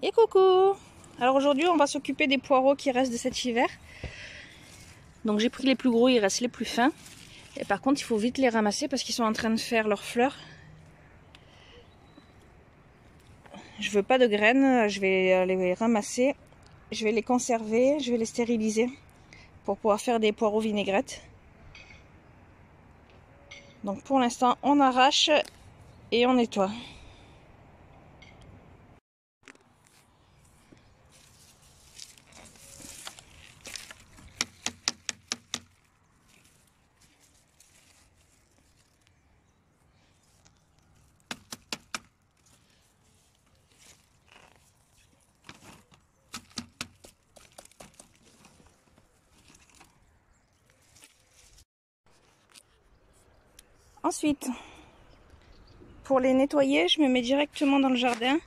Et coucou! Alors aujourd'hui on va s'occuper des poireaux qui restent de cet hiver. Donc j'ai pris les plus gros, il reste les plus fins. Et par contre il faut vite les ramasser parce qu'ils sont en train de faire leurs fleurs. Je veux pas de graines, je vais les ramasser. Je vais les conserver, je vais les stériliser pour pouvoir faire des poireaux vinaigrettes. Donc pour l'instant on arrache et on nettoie. Ensuite, pour les nettoyer, je me mets directement dans le jardin,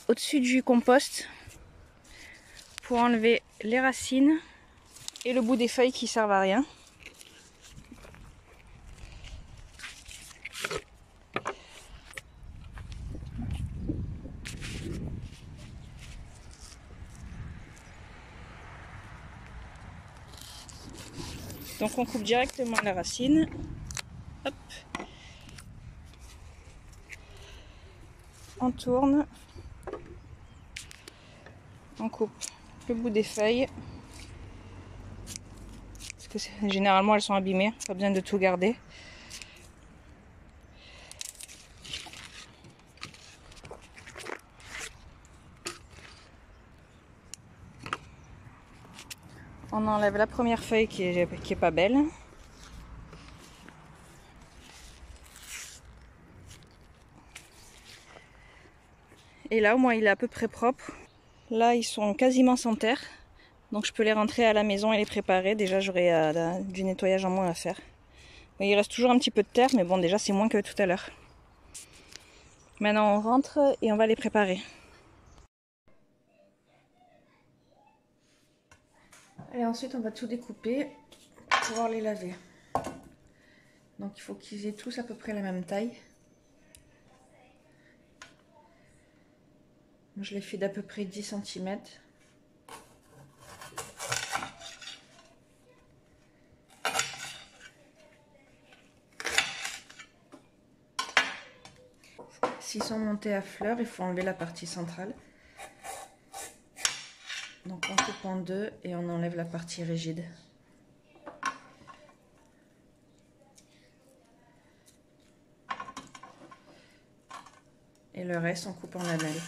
au-dessus du compost, pour enlever les racines et le bout des feuilles qui servent à rien. Donc on coupe directement la racine. Hop. On tourne. On coupe le bout des feuilles. Parce que généralement elles sont abîmées, pas besoin de tout garder. On enlève la première feuille qui est pas belle. Et là au moins il est à peu près propre. Là ils sont quasiment sans terre. Donc je peux les rentrer à la maison et les préparer. Déjà j'aurai du nettoyage en moins à faire. Mais il reste toujours un petit peu de terre, mais bon déjà c'est moins que tout à l'heure. Maintenant on rentre et on va les préparer. Et ensuite on va tout découper pour pouvoir les laver. Donc il faut qu'ils aient tous à peu près la même taille. Je les fais d'à peu près 10 cm. S'ils sont montés à fleurs, il faut enlever la partie centrale. Donc on coupe en deux et on enlève la partie rigide. Et le reste on coupe en lamelles.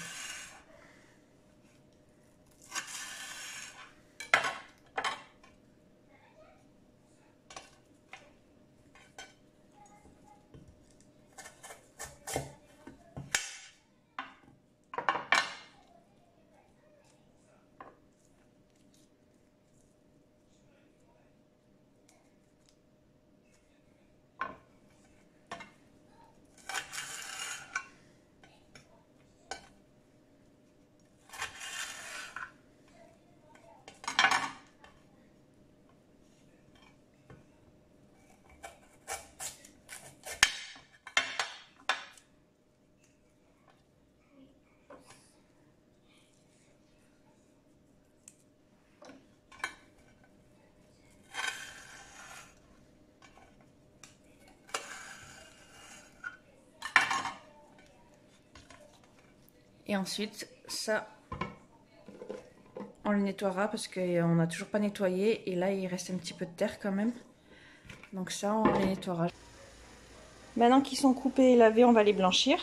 Et ensuite, ça, on le nettoiera parce qu'on n'a toujours pas nettoyé. Et là, il reste un petit peu de terre quand même. Donc ça, on les nettoiera. Maintenant qu'ils sont coupés et lavés, on va les blanchir.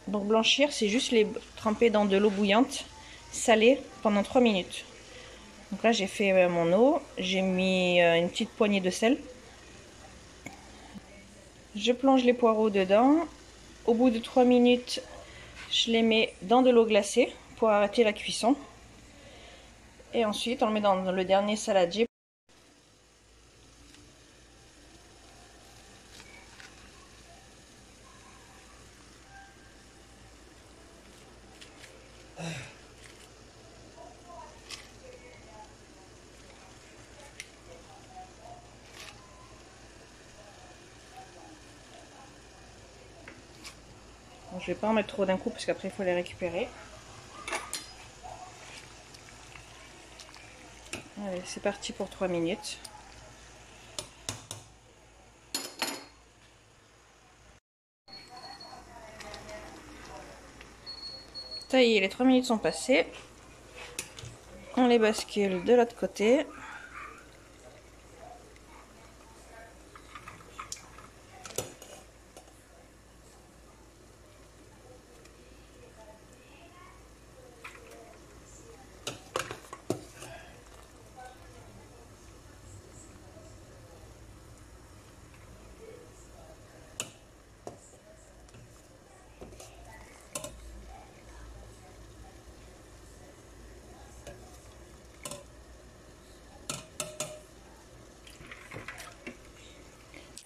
Donc blanchir, c'est juste les tremper dans de l'eau bouillante, salée, pendant 3 minutes. Donc là, j'ai fait mon eau. J'ai mis une petite poignée de sel. Je plonge les poireaux dedans. Au bout de 3 minutes, je les mets dans de l'eau glacée pour arrêter la cuisson. Et ensuite, on le met dans le dernier saladier. Donc, je vais pas en mettre trop d'un coup parce qu'après il faut les récupérer. Allez, c'est parti pour 3 minutes. Ça y est, les 3 minutes sont passées. On les bascule de l'autre côté.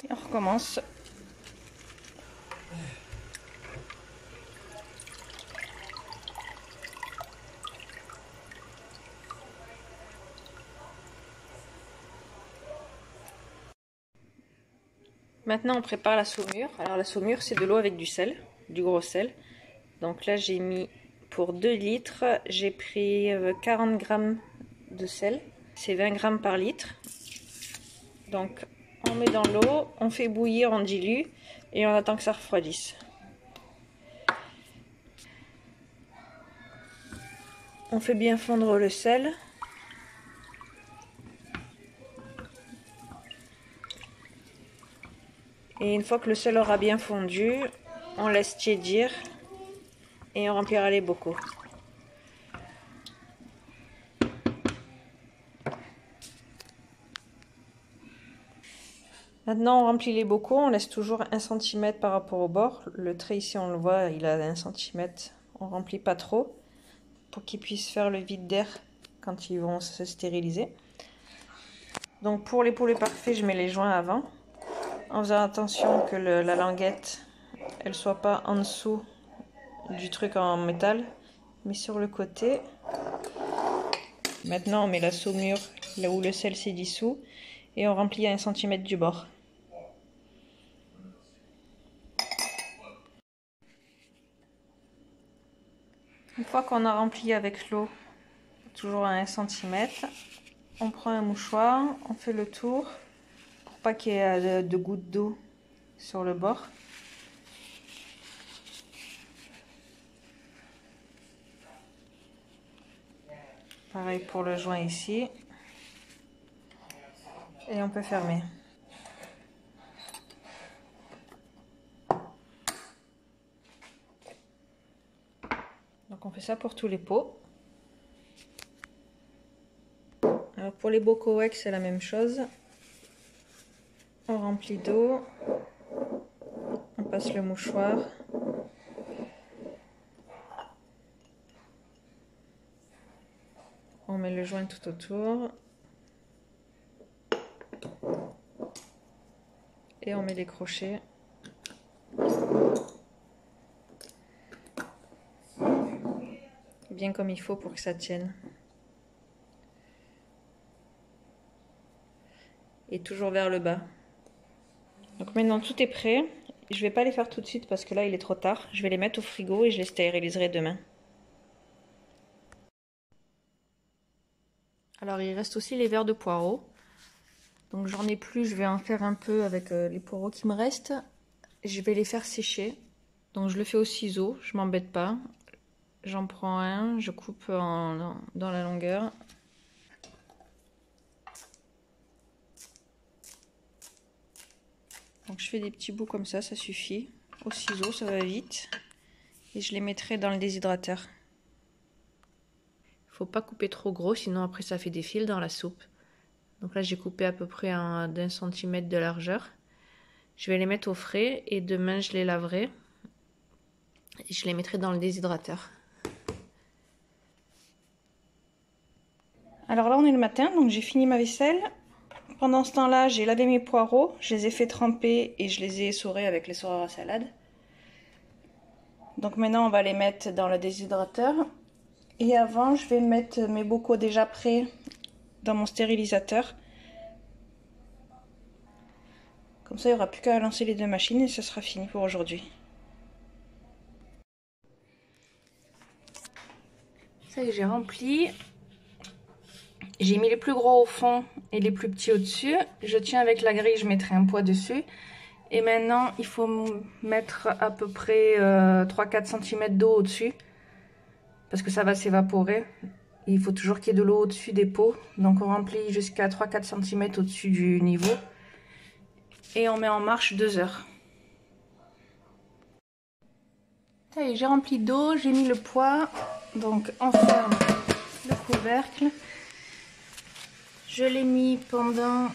Et on recommence. Maintenant on prépare la saumure. Alors la saumure c'est de l'eau avec du sel, du gros sel. Donc là j'ai mis pour 2 litres, j'ai pris 40 grammes de sel. C'est 20 grammes par litre. Donc on met dans l'eau, on fait bouillir, on dilue et on attend que ça refroidisse. On fait bien fondre le sel. Et une fois que le sel aura bien fondu, on laisse tiédir et on remplira les bocaux. Maintenant on remplit les bocaux, on laisse toujours 1 cm par rapport au bord. Le trait ici on le voit, il a 1 cm. On remplit pas trop pour qu'ils puissent faire le vide d'air quand ils vont se stériliser. Donc pour les poulets parfaits, je mets les joints avant, en faisant attention que la languette elle soit pas en dessous du truc en métal, mais sur le côté. Maintenant on met la saumure là où le sel s'est dissous et on remplit à 1 cm du bord. Une fois qu'on a rempli avec l'eau, toujours à 1 cm, on prend un mouchoir, on fait le tour pour pas qu'il y ait de gouttes d'eau sur le bord. Pareil pour le joint ici. Et on peut fermer. Donc on fait ça pour tous les pots. Alors pour les bocaux wax, c'est la même chose. On remplit d'eau. On passe le mouchoir. On met le joint tout autour. Et on met les crochets. Bien comme il faut pour que ça tienne. Et toujours vers le bas. Donc maintenant tout est prêt. Je vais pas les faire tout de suite parce que là il est trop tard. Je vais les mettre au frigo et je les stériliserai demain. Alors il reste aussi les verres de poireaux. Donc j'en ai plus, je vais en faire un peu avec les poireaux qui me restent. Je vais les faire sécher. Donc je le fais au ciseau, je m'embête pas. J'en prends un, je coupe dans la longueur. Donc je fais des petits bouts comme ça suffit. Au ciseau, ça va vite. Et je les mettrai dans le déshydrateur. Faut pas couper trop gros, sinon après ça fait des fils dans la soupe. Donc là j'ai coupé à peu près d'1 centimètre de largeur. Je vais les mettre au frais et demain je les laverai. Et je les mettrai dans le déshydrateur. Alors là on est le matin, donc j'ai fini ma vaisselle. Pendant ce temps-là, j'ai lavé mes poireaux, je les ai fait tremper et je les ai essorés avec l'essoreur à salade. Donc maintenant on va les mettre dans le déshydrateur. Et avant, je vais mettre mes bocaux déjà prêts dans mon stérilisateur. Comme ça, il n'y aura plus qu'à lancer les 2 machines et ce sera fini pour aujourd'hui. Ça y est, j'ai rempli. J'ai mis les plus gros au fond et les plus petits au-dessus. Je tiens avec la grille, je mettrai un poids dessus. Et maintenant, il faut mettre à peu près 3-4 cm d'eau au-dessus. Parce que ça va s'évaporer. Il faut toujours qu'il y ait de l'eau au-dessus des pots. Donc on remplit jusqu'à 3-4 cm au-dessus du niveau. Et on met en marche 2 heures. Ça y est, j'ai rempli d'eau, j'ai mis le poids. Donc on ferme le couvercle. Je l'ai mis pendant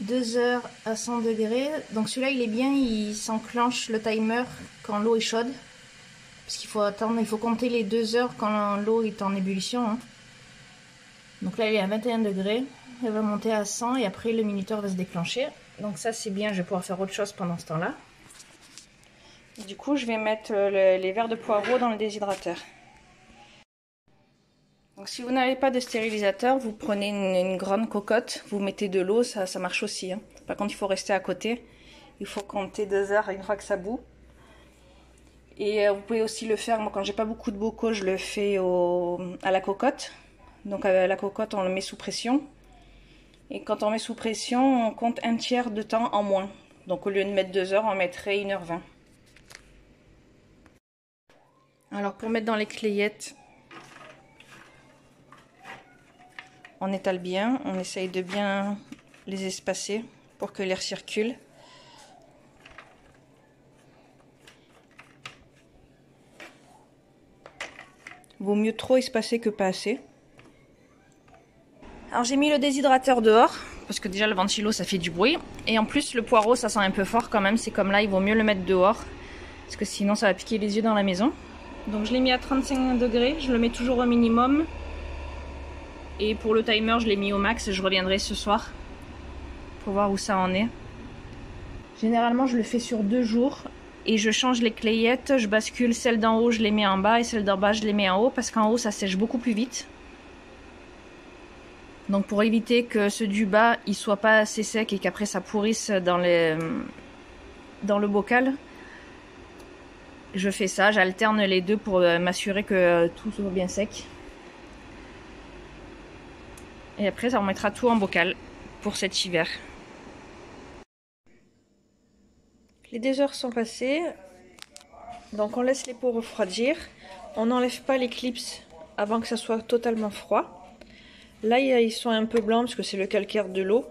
2 heures à 100 degrés. Donc celui-là il est bien, il s'enclenche le timer quand l'eau est chaude. Parce qu'il faut attendre, il faut compter les 2 heures quand l'eau est en ébullition. Hein. Donc là il est à 21 degrés, elle va monter à 100 et après le minuteur va se déclencher. Donc ça c'est bien, je vais pouvoir faire autre chose pendant ce temps-là. Du coup je vais mettre les verres de poireaux dans le déshydrateur. Donc si vous n'avez pas de stérilisateur, vous prenez une grande cocotte, vous mettez de l'eau, ça marche aussi. Hein. Par contre il faut rester à côté, il faut compter 2 heures une fois que ça bout. Et vous pouvez aussi le faire, moi quand j'ai pas beaucoup de bocaux, je le fais à la cocotte. Donc à la cocotte on le met sous pression. Et quand on met sous pression, on compte un tiers de temps en moins. Donc au lieu de mettre 2 heures, on mettrait 1h20. Alors pour mettre dans les clayettes, on étale bien, on essaye de bien les espacer pour que l'air circule. Vaut mieux trop espacer que pas assez. Alors j'ai mis le déshydrateur dehors, parce que déjà le ventilo ça fait du bruit. Et en plus le poireau ça sent un peu fort quand même, c'est comme là, il vaut mieux le mettre dehors. Parce que sinon ça va piquer les yeux dans la maison. Donc je l'ai mis à 35 degrés, je le mets toujours au minimum. Et pour le timer je l'ai mis au max, je reviendrai ce soir pour voir où ça en est. Généralement je le fais sur 2 jours. Et je change les clayettes, je bascule celles d'en haut, je les mets en bas et celles d'en bas, je les mets en haut parce qu'en haut ça sèche beaucoup plus vite. Donc pour éviter que ceux du bas ils soient pas assez secs et qu'après ça pourrisse dans le bocal, je fais ça, j'alterne les deux pour m'assurer que tout soit bien sec. Et après ça remettra tout en bocal pour cet hiver. Les 2 heures sont passées, donc on laisse les pots refroidir. On n'enlève pas les clips avant que ça soit totalement froid. Là ils sont un peu blancs parce que c'est le calcaire de l'eau,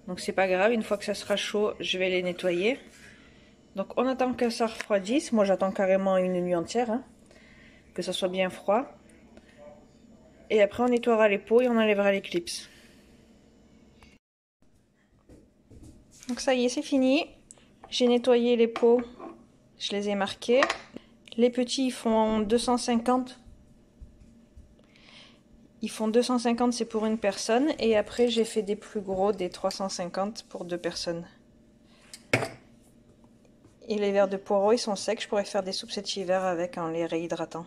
donc c'est pas grave, une fois que ça sera chaud je vais les nettoyer. Donc on attend que ça refroidisse, moi j'attends carrément une nuit entière, hein, que ça soit bien froid. Et après on nettoiera les pots et on enlèvera les clips. Donc ça y est, c'est fini. J'ai nettoyé les pots, je les ai marqués. Les petits ils font 250. Ils font 250, c'est pour une personne. Et après j'ai fait des plus gros, des 350 pour 2 personnes. Et les verres de poireaux ils sont secs, je pourrais faire des soupes cet hiver avec en les réhydratant.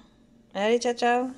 Allez, ciao ciao!